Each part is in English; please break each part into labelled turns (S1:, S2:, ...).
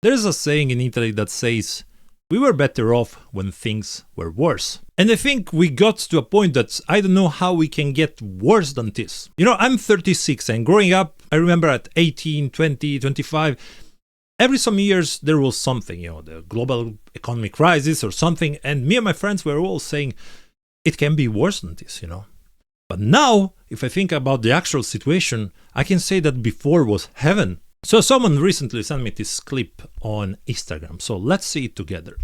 S1: There's a saying in Italy that says, we were better off when things were worse. And I think we got to a point that I don't know how we can get worse than this. You know, I'm 36 and growing up, I remember at 18, 20, 25, every some years there was something, you know, the global economic crisis or something. And me and my friends were all saying, it can be worse than this, you know. But now, if I think about the actual situation, I can say that before was heaven. So someone recently sent me this clip on Instagram, so let's see it together.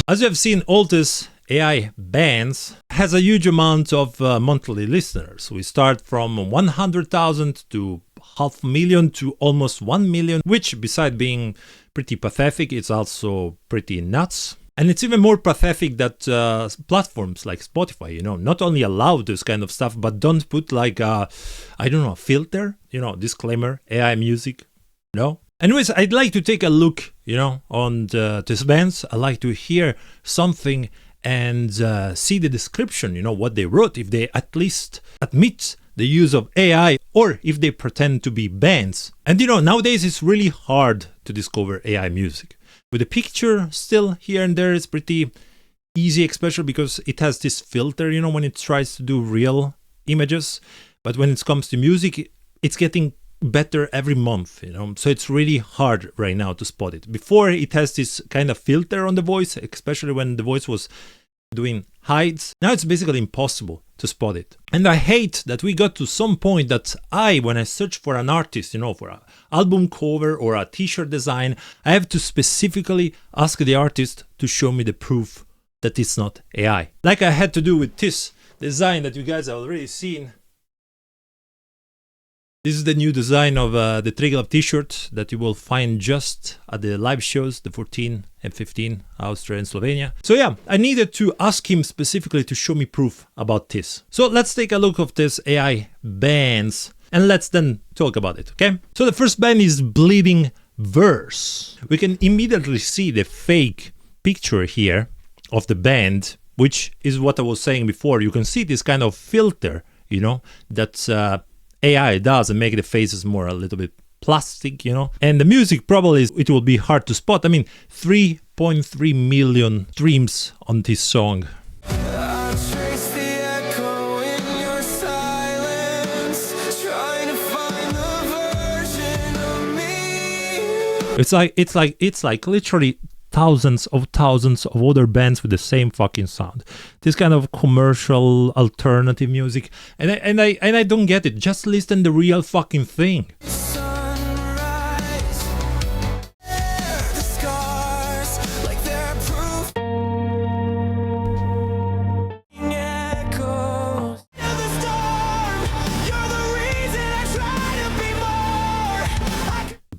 S1: As you have seen, all this AI bands has a huge amount of monthly listeners. We start from 100,000 to 500,000 to almost 1 million, which beside being pretty pathetic, it's also pretty nuts. And it's even more pathetic that platforms like Spotify, you know, not only allow this kind of stuff, but don't put like a, I don't know, a filter, you know, disclaimer, AI music, no? Anyways, I'd like to take a look, you know, on these bands. I like to hear something and see the description, you know, what they wrote, if they at least admit the use of AI or if they pretend to be bands. And you know, nowadays it's really hard to discover AI music. With a picture still here and there, it's pretty easy, especially because it has this filter, you know, when it tries to do real images. But when it comes to music, it's getting better every month, you know, so it's really hard right now to spot it. Before, it has this kind of filter on the voice, especially when the voice was doing hides. Now it's basically impossible to spot it. And I hate that we got to some point that when I search for an artist, you know, for an album cover or a t-shirt design, I have to specifically ask the artist to show me the proof that it's not AI. Like I had to do with this design that you guys have already seen. This is the new design of the TRYGLAV t-shirt that you will find just at the live shows, the 14 and 15, Austria and Slovenia. So yeah, I needed to ask him specifically to show me proof about this. So let's take a look of this AI bands and let's then talk about it, okay? So the first band is Bleeding Verse. We can immediately see the fake picture here of the band, which is what I was saying before. You can see this kind of filter, you know, that's AI does and make the faces more a little bit plastic, you know. And the music probably it will be hard to spot. I mean, 3.3 million streams on this song. It's like literally thousands of other bands with the same fucking sound. This kind of commercial alternative music, and I don't get it. Just listen the real fucking thing.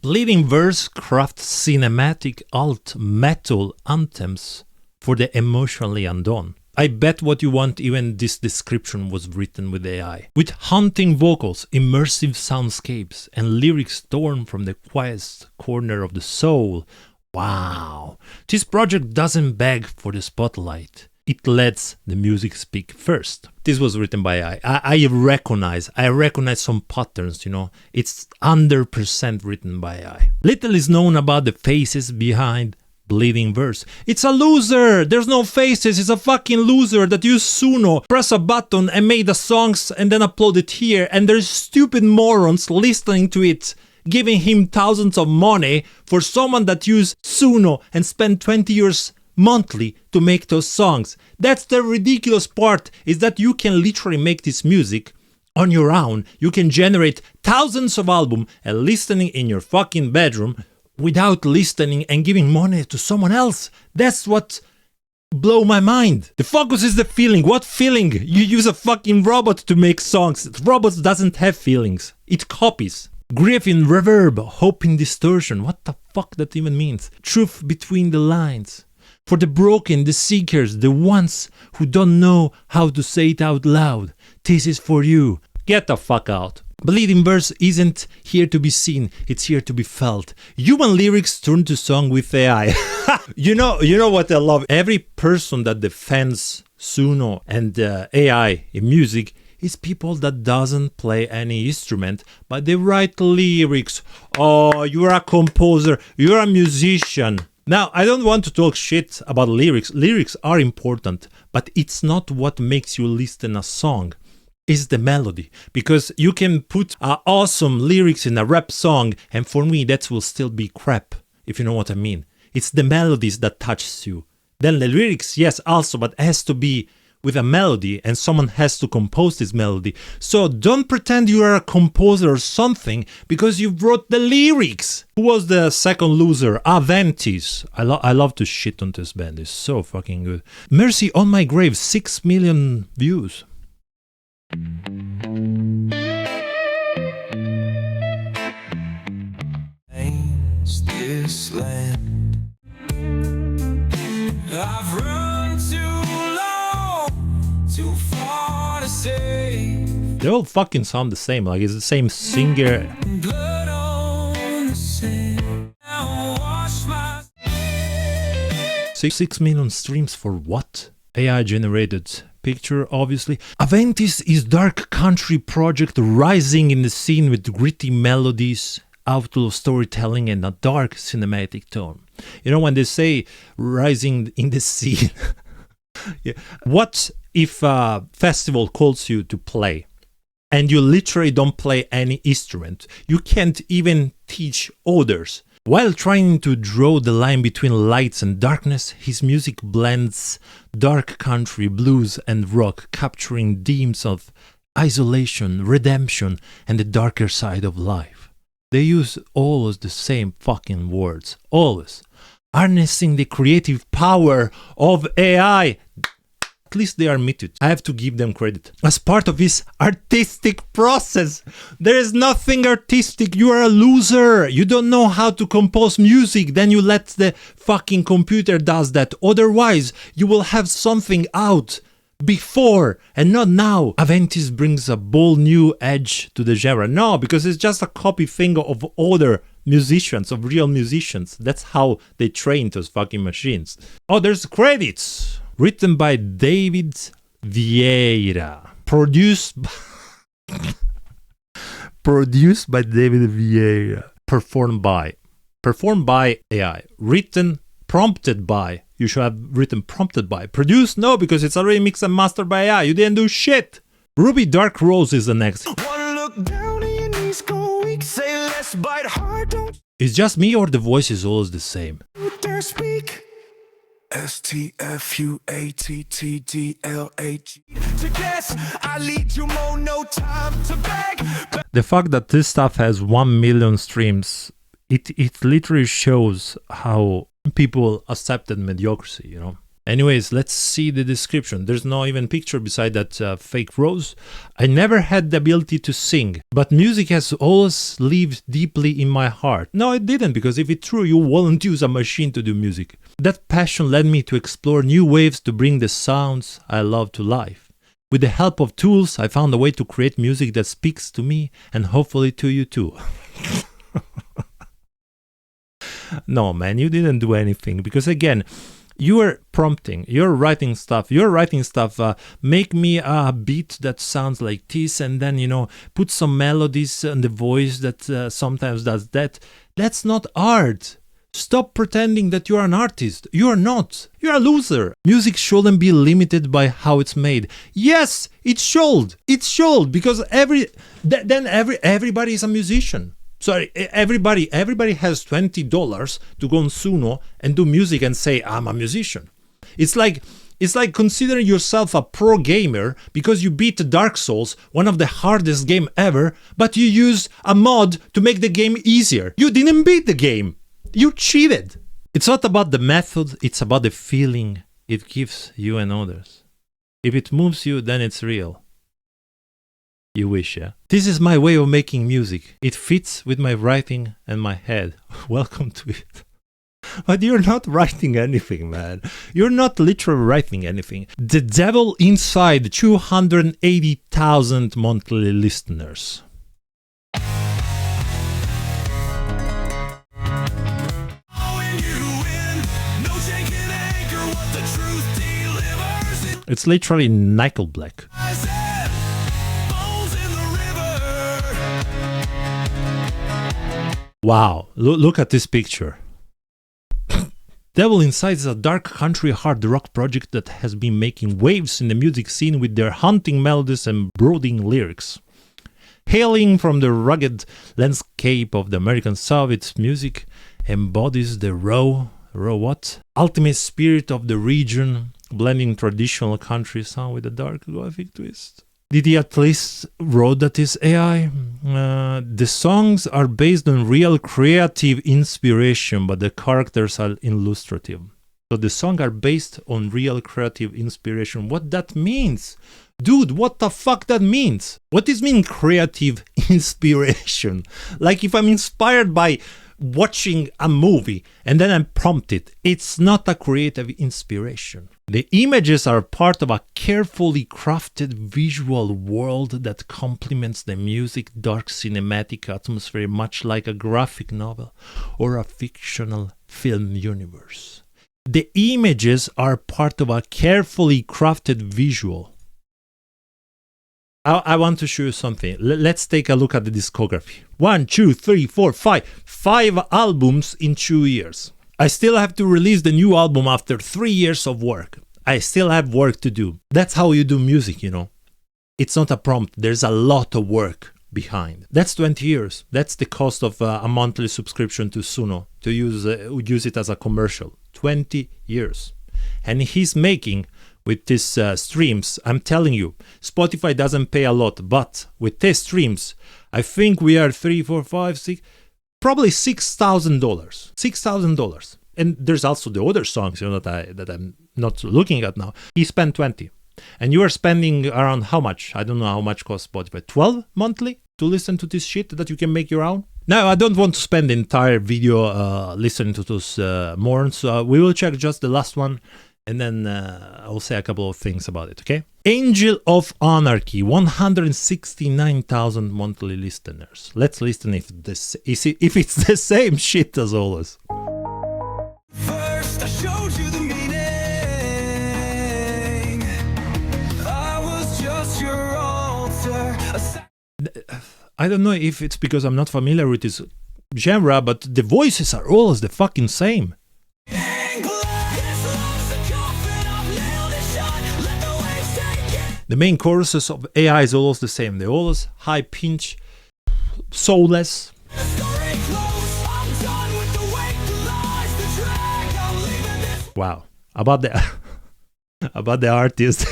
S1: Bleeding Verse crafts cinematic alt metal anthems for the emotionally undone. I bet what you want, even this description was written with AI. With haunting vocals, immersive soundscapes, and lyrics torn from the quietest corner of the soul. Wow! This project doesn't beg for the spotlight. It lets the music speak first. This was written by AI. I recognize some patterns, you know. It's 100% written by AI. Little is known about the faces behind Bleeding Verse. It's a loser! There's no faces, it's a fucking loser that used Suno, press a button and made the songs and then upload it here, and there's stupid morons listening to it, giving him thousands of money for someone that used Suno and spent 20 years monthly to make those songs. That's the ridiculous part, is that you can literally make this music on your own. You can generate thousands of albums and listening in your fucking bedroom without listening and giving money to someone else. That's what blow my mind. The focus is the feeling. What feeling? You use a fucking robot to make songs. Robots doesn't have feelings. It copies. Grief in reverb, hope in distortion. What the fuck that even means? Truth between the lines. For the broken, the seekers, the ones who don't know how to say it out loud. This is for you. Get the fuck out. Bleeding verse isn't here to be seen, it's here to be felt. Human lyrics turn to song with AI. You know what I love? Every person that defends Suno and AI in music is people that doesn't play any instrument, but they write lyrics. Oh, you're a composer, you're a musician. Now, I don't want to talk shit about lyrics. Lyrics are important, but it's not what makes you listen a song. It's the melody. Because you can put awesome lyrics in a rap song, and for me that will still be crap, if you know what I mean. It's the melodies that touches you. Then the lyrics, yes, also, but it has to be with a melody, and someone has to compose this melody. So don't pretend you are a composer or something because you wrote the lyrics. Who was the second loser? Aventhis. I love to shit on this band. It's so fucking good. Mercy on My Grave, 6 million views. This land. I've run too long, too far to save. They all fucking sound the same, like it's the same singer. Blood on the sand. Now wash my 6 million streams for what? AI generated picture, obviously. Aventhis is dark country project rising in the scene with gritty melodies, outlaw storytelling, and a dark cinematic tone. You know, when they say rising in the scene, yeah. What if a festival calls you to play and you literally don't play any instrument? You can't even teach others. While trying to draw the line between lights and darkness, his music blends dark country, blues, and rock, capturing themes of isolation, redemption, and the darker side of life. They use always the same fucking words, always. Harnessing the creative power of AI. At least they admit it. I have to give them credit. As part of his artistic process. There is nothing artistic. You are a loser. You don't know how to compose music. Then you let the fucking computer does that. Otherwise, you will have something out before and not now. Aventhis brings a bold new edge to the genre. No, because it's just a copy thing of other musicians, of real musicians. That's how they train those fucking machines. Oh, there's credits. Written by David Vieira. Produced by David Vieira. Performed by AI. Written, prompted by. You should have written prompted by. Produced? No, because it's already mixed and mastered by AI. You didn't do shit. Ruby Darkrose is the next. One look down and your knees go weak. Say less, bite hard, don't. It's just me, or the voice is always the same? Dare speak. STFUATTDLAG. To guess, I lead you more, no time to beg. The fact that this stuff has 1 million streams, it literally shows how people accepted mediocrity, you know. Anyways, let's see the description. There's no even picture beside that fake rose. I never had the ability to sing, but music has always lived deeply in my heart. No, it didn't, because if it's true, you wouldn't use a machine to do music. That passion led me to explore new ways to bring the sounds I love to life. With the help of tools, I found a way to create music that speaks to me and hopefully to you too. No, man, you didn't do anything, because again, you are prompting, you're writing stuff, make me a beat that sounds like this, and then, you know, put some melodies on the voice that sometimes does that. That's not art. Stop pretending that you are an artist. You are not. You're a loser. Music shouldn't be limited by how it's made. Yes, it should. It should, because everybody is a musician. Sorry, everybody has $20 to go on Suno and do music and say, I'm a musician. It's like considering yourself a pro gamer because you beat Dark Souls, one of the hardest game ever, but you use a mod to make the game easier. You didn't beat the game. You cheated. It's not about the method, it's about the feeling it gives you and others. If it moves you, then it's real. You wish, yeah? This is my way of making music. It fits with my writing and my head. Welcome to it. But you're not writing anything, man. You're not literally writing anything. The devil inside 280,000 monthly listeners. It's literally nickel black. Wow, look at this picture. Devil Inside is a dark country hard rock project that has been making waves in the music scene with their haunting melodies and brooding lyrics. Hailing from the rugged landscape of the American South, its music embodies the raw what? Ultimate spirit of the region, blending traditional country sound with a dark gothic twist. Did he at least wrote that is AI? The songs are based on real creative inspiration, but the characters are illustrative. So the songs are based on real creative inspiration. What that means? Dude, what the fuck that means? What does mean creative inspiration? Like if I'm inspired by watching a movie and then I'm prompted, it's not a creative inspiration. The images are part of a carefully crafted visual world that complements the music, dark cinematic atmosphere, much like a graphic novel or a fictional film universe. The images are part of a carefully crafted visual. I want to show you something. Let's take a look at the discography. 1, 2, 3, 4, 5. 5 albums in 2 years. I still have to release the new album after 3 years of work. I still have work to do. That's how you do music, you know. It's not a prompt. There's a lot of work behind. That's 20 years. That's the cost of a monthly subscription to Suno, to use it as a commercial. 20 years. And he's making, with these streams, I'm telling you, Spotify doesn't pay a lot, but with these streams, I think we are probably $6,000. $6,000. And there's also the other songs, you know, that I'm not looking at now. He spent 20. And you are spending around how much? I don't know how much costs Spotify. 12 monthly to listen to this shit that you can make your own? Now, I don't want to spend the entire video listening to those morons. We will check just the last one. And then I'll say a couple of things about it, okay? Angel of Anarchy, 169,000 monthly listeners. Let's listen if it's the same shit as always.
S2: First I showed you the meaning. I was just your altar.
S1: I don't know if it's because I'm not familiar with this genre, but the voices are always the fucking same. The main choruses of AI is always the same. They're always high pitch, soulless. Wow. About the artist.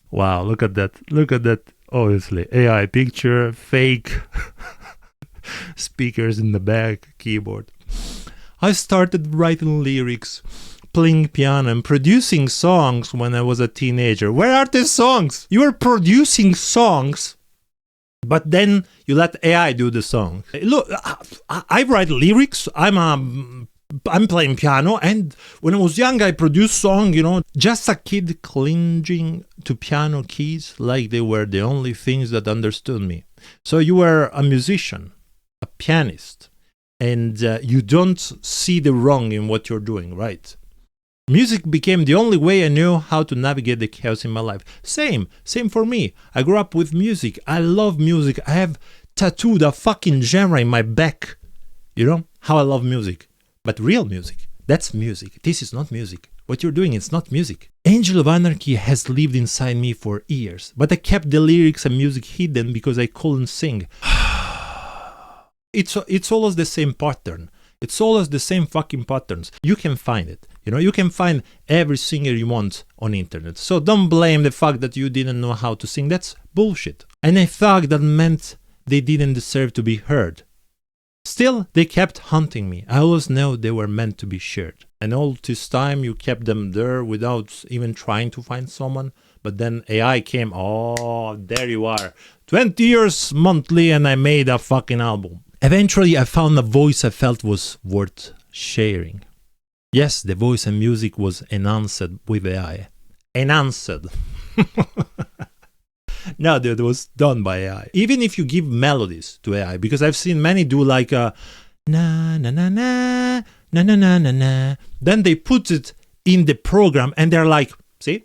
S1: Wow, look at that. Look at that. Obviously, AI picture, fake speakers in the back, keyboard. I started writing lyrics, playing piano and producing songs when I was a teenager. Where are these songs? You are producing songs, but then you let AI do the song. Look, I write lyrics. I'm playing piano, and when I was young, I produced songs, you know, just a kid clinging to piano keys like they were the only things that understood me. So you were a musician, a pianist, and you don't see the wrong in what you're doing, right? Music became the only way I knew how to navigate the chaos in my life. Same for me. I grew up with music. I love music. I have tattooed a fucking genre in my back. You know how I love music. But real music, that's music. This is not music. What you're doing is not music. Angel of Anarchy has lived inside me for years, but I kept the lyrics and music hidden because I couldn't sing. It's always the same pattern. It's always the same fucking patterns. You can find it. You know, you can find every singer you want on the internet. So don't blame the fact that you didn't know how to sing. That's bullshit. And I thought that meant they didn't deserve to be heard. Still, they kept hunting me. I always knew they were meant to be shared. And all this time you kept them there without even trying to find someone. But then AI came. Oh, there you are. 20 years monthly and I made a fucking album. Eventually I found a voice I felt was worth sharing. Yes, the voice and music was enhanced with AI. Enhanced. No, dude, it was done by AI. Even if you give melodies to AI, because I've seen many do like a na na na na na na na na na. Then they put it in the program and they're like, see,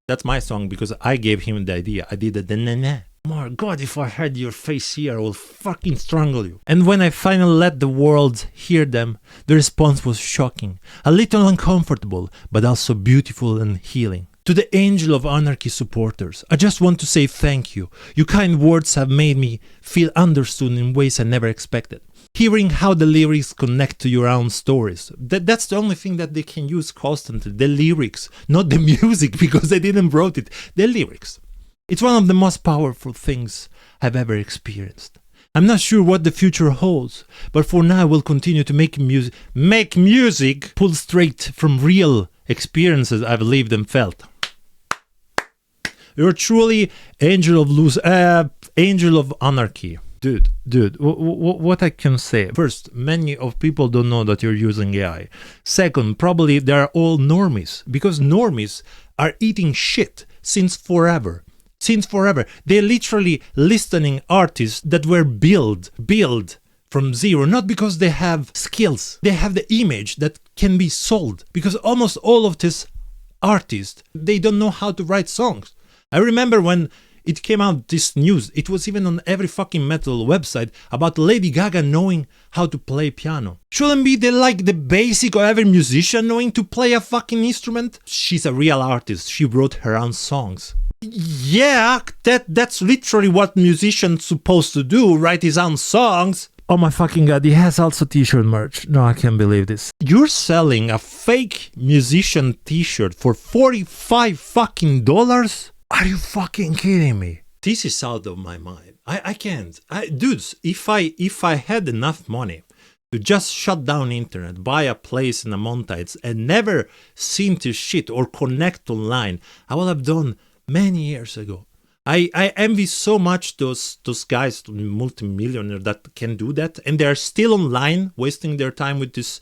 S1: that's my song because I gave him the idea. I did the na na. My God, if I had your face here, I will fucking strangle you. And when I finally let the world hear them, the response was shocking, a little uncomfortable, but also beautiful and healing. To the Angel of Anarchy supporters, I just want to say thank you. Your kind words have made me feel understood in ways I never expected. Hearing how the lyrics connect to your own stories, that's the only thing that they can use constantly, the lyrics, not the music, because they didn't wrote it, the lyrics. It's one of the most powerful things I've ever experienced. I'm not sure what the future holds, but for now I will continue to make music pulled straight from real experiences I've lived and felt. You're truly Angel of Anarchy. Dude, what I can say? First, many of people don't know that you're using AI. Second, probably they're all normies, because normies are eating shit since forever. They're literally listening artists that were built from zero, not because they have skills. They have the image that can be sold, because almost all of these artists, they don't know how to write songs. I remember when it came out, this news, it was even on every fucking metal website about Lady Gaga knowing how to play piano. Shouldn't be the basic of every musician knowing to play a fucking instrument? She's a real artist. She wrote her own songs. Yeah, that's literally what musicians supposed to do, write his own songs. Oh my fucking God, he has also t-shirt merch. No, I can't believe this. You're selling a fake musician t-shirt for $45 fucking dollars? Are you fucking kidding me? This is out of my mind. I can't. Dudes, if I had enough money to just shut down internet, buy a place in the mountains and never seen this shit or connect online, I would have done many years ago. I envy so much those guys, multimillionaires that can do that, and they're still online, wasting their time with this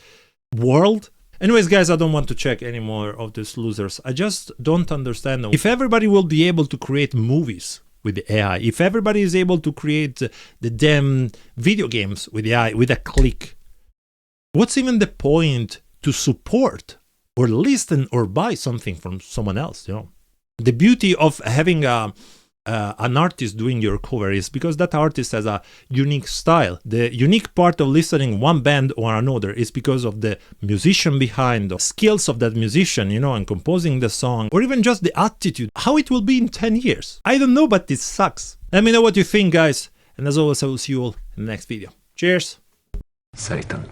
S1: world. Anyways, guys, I don't want to check any more of these losers. I just don't understand them. If everybody will be able to create movies with the AI, if everybody is able to create the damn video games with AI with a click, what's even the point to support or listen or buy something from someone else, you know? The beauty of having an artist doing your cover is because that artist has a unique style. The unique part of listening one band or another is because of the musician behind, the skills of that musician, you know, and composing the song, or even just the attitude, how it will be in 10 years. I don't know, but this sucks. Let me know what you think, guys. And as always, I will see you all in the next video. Cheers!
S3: Satan.